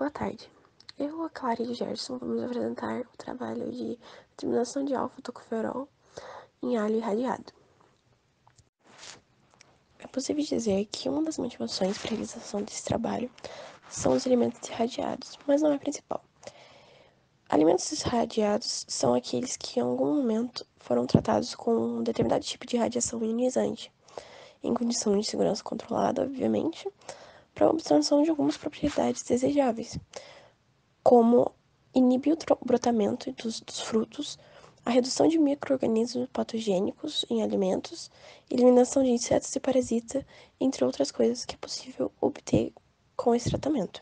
Boa tarde. Eu, a Clara e o Gerson, vamos apresentar o trabalho de determinação de alfa-tocoferol em alho irradiado. É possível dizer que uma das motivações para a realização desse trabalho são os alimentos irradiados, mas não é a principal. Alimentos irradiados são aqueles que em algum momento foram tratados com um determinado tipo de radiação ionizante, em condição de segurança controlada, obviamente, para a obtenção de algumas propriedades desejáveis, como inibir o brotamento dos frutos, a redução de micro-organismos patogênicos em alimentos, eliminação de insetos e parasitas, entre outras coisas que é possível obter com esse tratamento.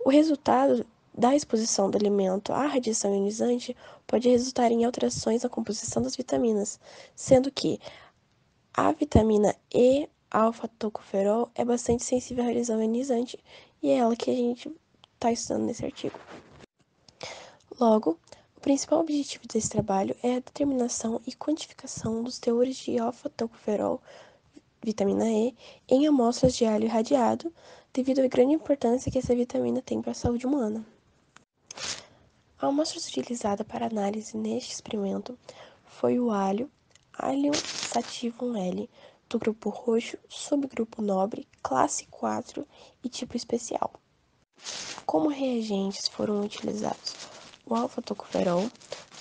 O resultado da exposição do alimento à radiação ionizante pode resultar em alterações na composição das vitaminas, sendo que a vitamina E alfa-tocoferol é bastante sensível à radiação ionizante e é ela que a gente está estudando nesse artigo. Logo, o principal objetivo desse trabalho é a determinação e quantificação dos teores de alfa-tocoferol, vitamina E, em amostras de alho irradiado, devido à grande importância que essa vitamina tem para a saúde humana. A amostra utilizada para análise neste experimento foi o alho sativum L, do grupo roxo, subgrupo nobre, classe 4 e tipo especial. Como reagentes foram utilizados o alfa-tocoferol,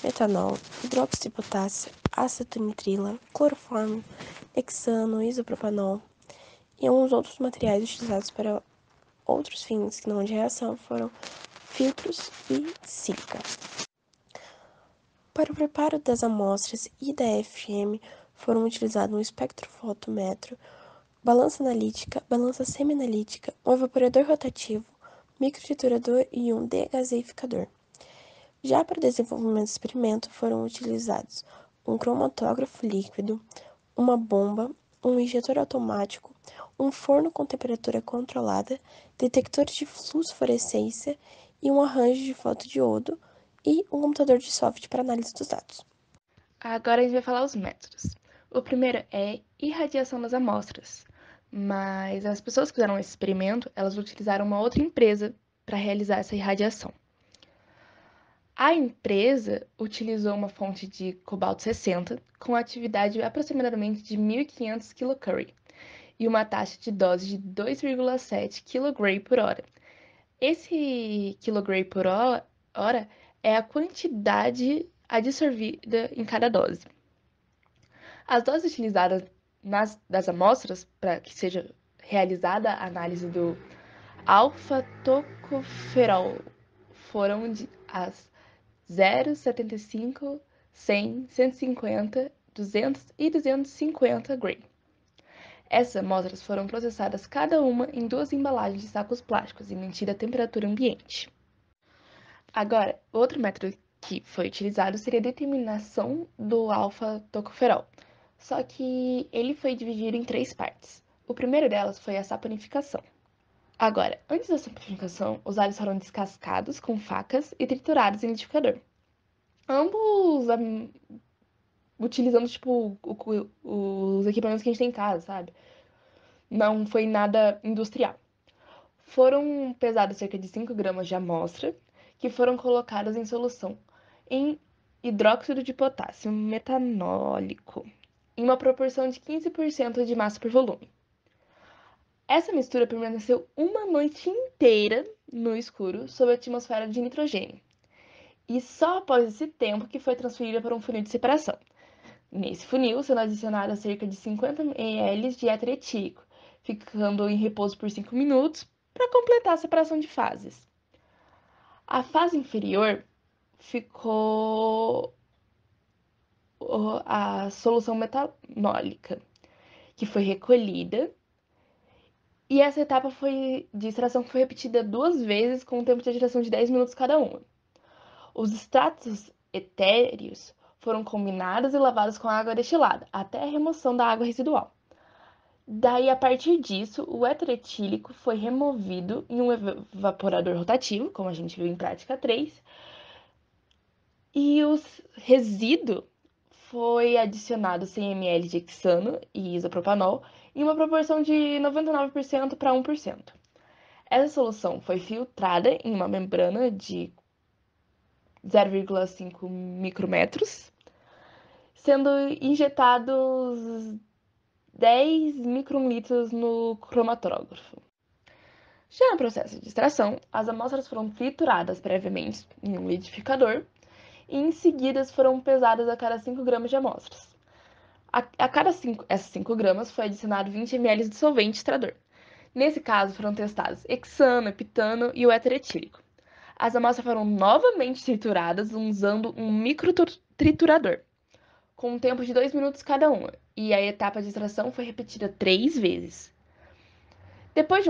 metanol, hidróxido de potássio, acetonitrila, cloroformo, hexano, isopropanol e alguns outros materiais utilizados para outros fins que não de reação foram filtros e sílica. Para o preparo das amostras e da FM foram utilizados um espectrofotómetro, balança analítica, balança semi-analítica, um evaporador rotativo, microtriturador e um desgaseificador. Já para o desenvolvimento do experimento foram utilizados um cromatógrafo líquido, uma bomba, um injetor automático, um forno com temperatura controlada, detectores de fluorescência e um arranjo de fotodiodo e um computador de software para análise dos dados. Agora a gente vai falar os métodos. O primeiro é irradiação das amostras, mas as pessoas que fizeram esse experimento, elas utilizaram uma outra empresa para realizar essa irradiação. A empresa utilizou uma fonte de cobalto 60 com atividade aproximadamente de 1.500 kcal e uma taxa de dose de 2,7 kg por hora. Esse kg por hora é a quantidade adsorvida em cada dose. As doses utilizadas das amostras para que seja realizada a análise do alfa-tocoferol foram as 0,75, 100, 150, 200 e 250 Gray. Essas amostras foram processadas cada uma em 2 embalagens de sacos plásticos e mantida a temperatura ambiente. Agora, outro método que foi utilizado seria a determinação do alfa-tocoferol, só que ele foi dividido em 3 partes. O primeiro delas foi a saponificação. Agora, antes da saponificação, os alhos foram descascados com facas e triturados em liquidificador. Ambos utilizando, tipo, os equipamentos que a gente tem em casa, sabe? Não foi nada industrial. Foram pesados cerca de 5 gramas de amostra, que foram colocadas em solução em hidróxido de potássio metanólico, em uma proporção de 15% de massa por volume. Essa mistura permaneceu uma noite inteira no escuro sob a atmosfera de nitrogênio, e só após esse tempo que foi transferida para um funil de separação. Nesse funil, sendo adicionado cerca de 50 ml de éter etílico, ficando em repouso por 5 minutos para completar a separação de fases. A fase inferior ficou a solução metanólica, que foi recolhida, e essa etapa de extração foi repetida 2 vezes com um tempo de agitação de 10 minutos cada uma. Os extratos etéreos foram combinados e lavados com água destilada, até a remoção da água residual. Daí, a partir disso, o éter etílico foi removido em um evaporador rotativo, como a gente viu em prática 3, e o resíduo foi adicionado 100 ml de hexano e isopropanol em uma proporção de 99% para 1%. Essa solução foi filtrada em uma membrana de 0,5 micrometros, sendo injetados 10 microlitros no cromatógrafo. Já no processo de extração, as amostras foram trituradas previamente em um liquidificador e em seguida foram pesadas a cada 5 gramas de amostras. A cada essas 5 gramas foi adicionado 20 ml de solvente extrador. Nesse caso, foram testados hexano, epitano e o éter etílico. As amostras foram novamente trituradas usando um microtriturador, com um tempo de 2 minutos cada uma, e a etapa de extração foi repetida 3 vezes. Depois,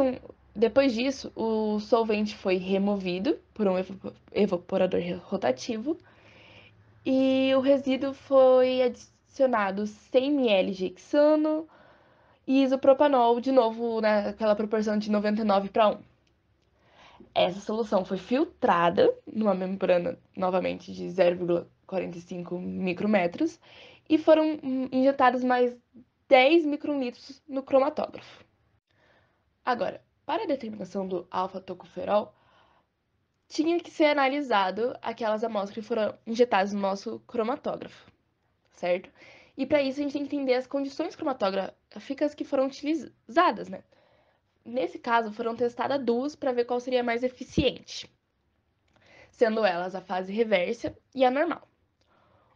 depois disso, o solvente foi removido por um evaporador rotativo e o resíduo foi adicionado 100 ml de hexano e isopropanol, de novo naquela proporção de 99:1. Essa solução foi filtrada numa membrana, novamente, de 0,45 micrometros e foram injetados mais 10 microlitros no cromatógrafo. Agora, para a determinação do alfa-tocoferol, tinha que ser analisado aquelas amostras que foram injetadas no nosso cromatógrafo, certo? E para isso a gente tem que entender as condições cromatográficas que foram utilizadas, né? Nesse caso, foram testadas duas para ver qual seria mais eficiente, sendo elas a fase reversa e a normal.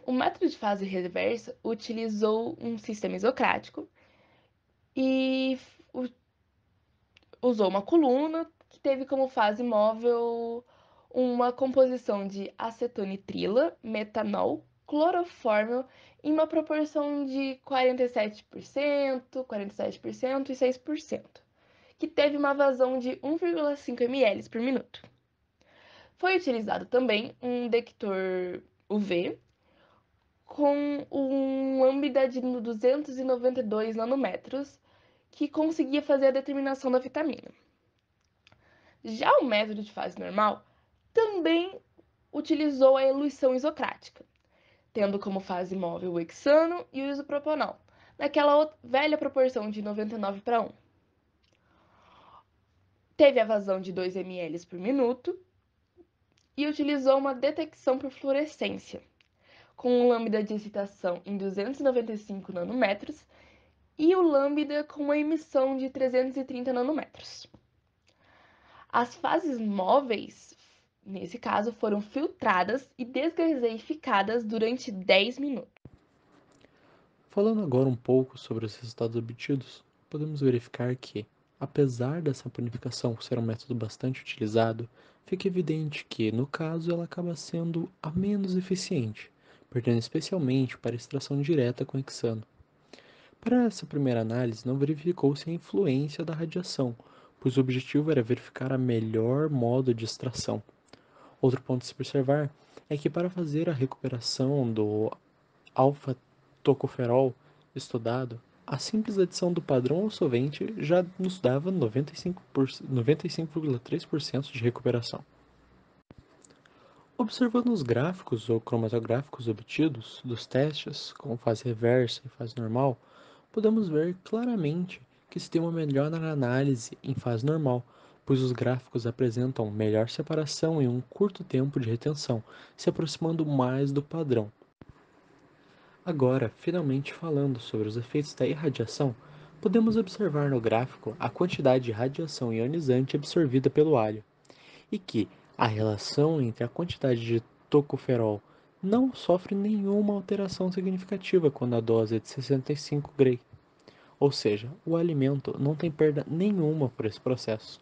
O método de fase reversa utilizou um sistema isocrático e usou uma coluna que teve como fase móvel uma composição de acetonitrila, metanol, clorofórmio em uma proporção de 47%, 47% e 6%, que teve uma vazão de 1,5 ml por minuto. Foi utilizado também um detector UV com um lambda de 292 nanômetros, que conseguia fazer a determinação da vitamina. Já o método de fase normal também utilizou a eluição isocrática, tendo como fase móvel o hexano e o isopropanol, naquela velha proporção de 99:1. Teve a vazão de 2 ml por minuto e utilizou uma detecção por fluorescência, com um lambda de excitação em 295 nanômetros e o lambda com uma emissão de 330 nanômetros. As fases móveis, nesse caso, foram filtradas e desgaseificadas durante 10 minutos. Falando agora um pouco sobre os resultados obtidos, podemos verificar que, apesar dessa panificação ser um método bastante utilizado, fica evidente que, no caso, ela acaba sendo a menos eficiente, perdendo especialmente para a extração direta com hexano. Para essa primeira análise, não verificou-se a influência da radiação, pois o objetivo era verificar a melhor modo de extração. Outro ponto a se observar é que para fazer a recuperação do alfa-tocoferol estudado, a simples adição do padrão ao solvente já nos dava 95,3% de recuperação. Observando os gráficos ou cromatográficos obtidos dos testes, com fase reversa e fase normal, podemos ver claramente que se tem uma melhora na análise em fase normal, pois os gráficos apresentam melhor separação em um curto tempo de retenção, se aproximando mais do padrão. Agora, finalmente falando sobre os efeitos da irradiação, podemos observar no gráfico a quantidade de radiação ionizante absorvida pelo alho, e que a relação entre a quantidade de tocoferol não sofre nenhuma alteração significativa quando a dose é de 65 Gray, ou seja, o alimento não tem perda nenhuma por esse processo.